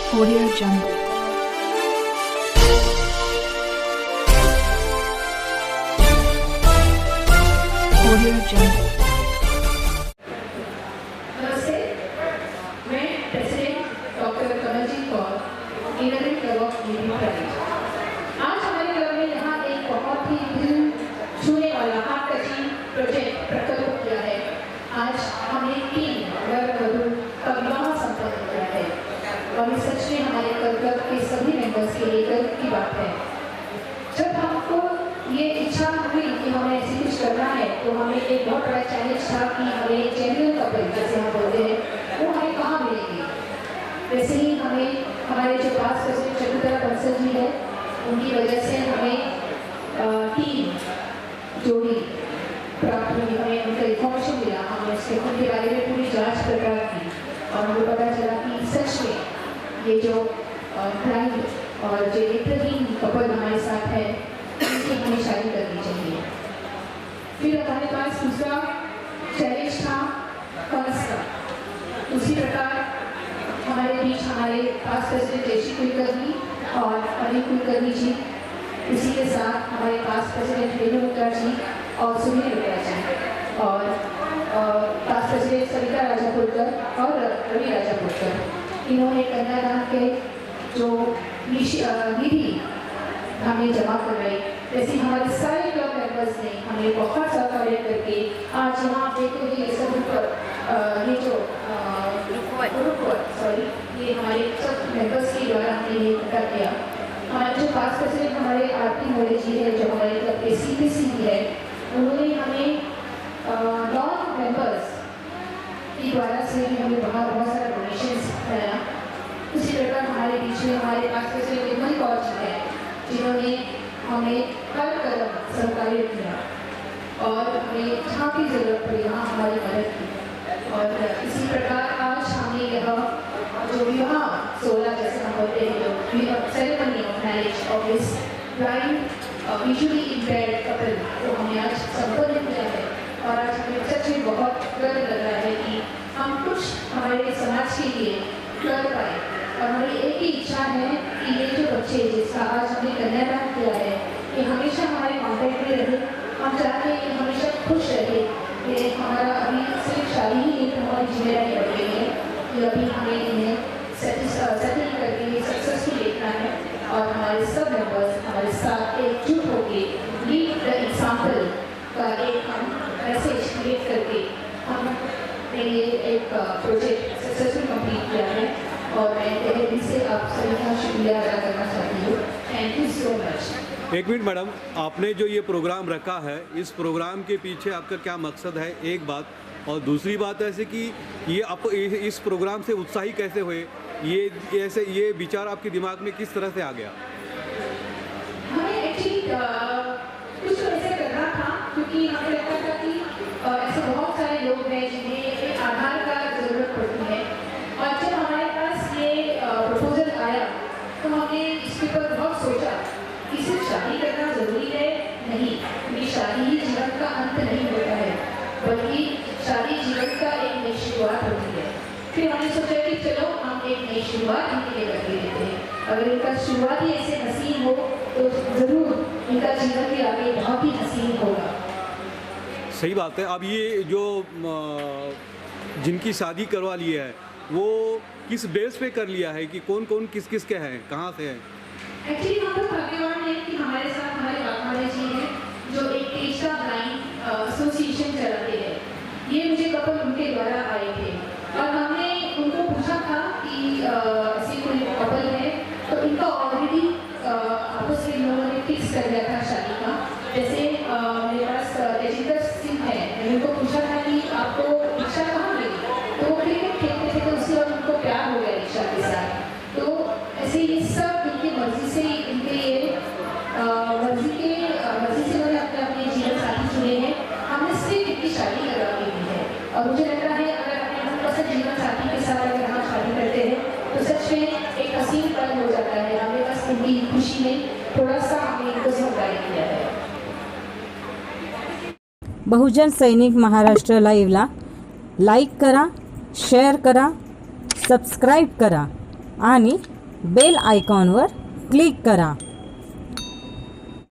Audio Jungle. Audio Jungle. नमस्ते, मैं president doctor Kamaljeet Kaur, innovate club of media private. आज हमारे क्लब में यहाँ एक बहुत ही दिल छूने वाला हार्ट टचिंग प्रोजेक्ट प्रकल्प किया है। आज हमने 3 वर वधू का विवाह संपन्न किया है और इस सच में हमारे क्लब के सभी मेंबर्स के लिए गर्व की बात है। जब हमको ये इच्छा हुई कि हमें ऐसी कुछ करना है तो हमें एक बहुत बड़ा चैलेंज था कि हमें जेन्युइन कपल जैसे हम बोलते हैं वो हमें कहाँ मिलेंगे। वैसे ही हमें हमारे जो पास प्रेसिडेंट शकुंतला बंसल जी है उनकी वजह से हमें 3 जोड़ी प्राप्त हुई। हमें उनका इन्फॉर्मेशन मिला, हमने उसके उनके बारे में पूरी जाँच पड़ताल की और हमें पता चला कि सच में ये जो ब्लाइंड और जो नेत्रहीन कपल हमारे साथ है उनकी हमें शादी करनी चाहिए। फिर हमारे पास दूसरा चैलेंज था फंड्स का। उसी प्रकार हमारे बीच हमारे पास प्रेसिडेंट जयश्री कुलकर्णी और अनिल कुलकर्णी जी, इसी के साथ हमारे पास प्रेसिडेंट रेणु मित्रा जी और सुनील मित्रा जी और पास प्रेसिडेंट सविता राजापुरकर और रवि राजापुरकर, इन्होंने कन्यादान के जो निधि हमें जमा करवाई। जैसे हमारे सारे क्लब मेंबर्स ने हमें बहुत सहकार्य करके आज यहाँ आप देखोगे ये सब ये जो ये हमारे सब मेंबर्स के द्वारा हमने ये इकट्ठा किया। हमारे जो पास प्रेसिडेंट हमारे आरती मोरे जी है जो हमारे क्लब के CPC है, उन्होंने हमें नॉन मेंबर्स के द्वारा से भी हमें बहुत सारा डोनेशंस कराया। उसी प्रकार हमारे बीच में हमारे पास प्रेसिडेंट निर्मल कौर जी है जिन्होंने हमें हर कदम सहकार्य किया और हमें जहाँ की जरूरत पड़ी वहाँ हमारी मदद की। और इसी प्रकार आज हमने यह जो विवाह 16 जैसे हम बोलते हैं जो ceremony of marriage of this blind visually impaired couple को हमने आज संपन्न किया है। और आज हमें सच में बहुत गर्व लग रहा है कि हम कुछ हमारे समाज के लिए कर पाए। और हमारी एक ही इच्छा है कि ये जो बच्चे जिसका आज हमने कन्यादान किया है ये हमेशा हमारे कॉन्टैक्ट में रहे। हम चाहते हैं कि हमेशा खुश रहे। ये हमारा अभी सिर्फ शादी ही एक हमारी जिम्मेदारी बढ़ गई है कि अभी हमें इन्हें सेटल करके सक्सेसफुल देखना है और हमारे सब मेंबर्स हमारे साथ एकजुट होकर लीड द एग्जाम्पल का एक हम मैसेज क्रिएट करके हमने ये एक प्रोजेक्ट सक्सेसफुल कंप्लीट किया है। और मैं तहे दिल से आप सभी का शुक्रिया अदा करना चाहती हूँ। Thank you so much. एक मिनट मैडम, आपने जो ये प्रोग्राम रखा है इस प्रोग्राम के पीछे आपका क्या मकसद है, एक बात। और दूसरी बात ऐसे कि ये आप इस प्रोग्राम से उत्साही कैसे हुए, ये विचार आपके दिमाग में किस तरह से आ गया? हमें एक्चुअली कुछ ऐसे करना था क्योंकि हमें लगता था कि ऐसे बहुत सारे लोग हैं जिन्हें आधार का ज़रूरत पड़ती है। और जब हमारे पास ये प्रपोजल आया तो हमने इसके ऊपर बहुत सोचा कि सिर्फ शादी करना ज़रूरी है, नहीं, ये शादी ही जीवन का अंत नहीं होता है बल्कि शादी जीवन का एक नई शुरुआत होती है। फिर हमने सोचा कि चलो हम एक नई शुरुआत इनके लिए करके देते हैं। अगर इनका शुरुआत ही ऐसे हसीन हो तो ज़रूर इनका जीवन भी आगे बहुत ही हसीन होगा। सही बात है। अब ये जो जिनकी शादी करवा ली है वो किस बेस पे कर लिया है कि कौन कौन किस किस के हैं, कहाँ से हैं? एक्चुअली हम लोग भाग्यवान हैं कि हमारे साथ हमारे बाबा जी हैं जो एक तेजता ब्लाइंड एसोसिएशन चलाते हैं। ये मुझे कपल उनके द्वारा आए थे और हमने उनको पूछा था कि ऐसे कोई कपल है तो इनका ऑलरेडी आपस में लोगों ने फिक्स कर दिया था शादी का। जैसे मेरे पास तेजिंदर सिंह है, मैंने उनको पूछा था कि आपको इच्छा कहाँ मिली, तो वो क्रिकेट खेलते थे तो उसके बाद उनको प्यार हो गया इच्छा के साथ। तो ऐसे ये सब इनकी मर्जी से इनके मर्जी से उन्होंने अपने जीवन साथी चुने हैं। हमने सिर्फ इनकी शादी करवा दी है और मुझे लगता है अगर अपने मनपसंद जीवन साथी के साथ अगर हम शादी करते हैं तो सच में एक हसीन पल हो जाता है। हमने बस इनकी खुशी में थोड़ा सा हमने इनको सहकार्य किया है। बहुजन सैनिक महाराष्ट्र लाईव्हला लाईक करा, शेअर करा, सबस्क्राईब करा आणि बेल आयकॉनवर क्लिक करा.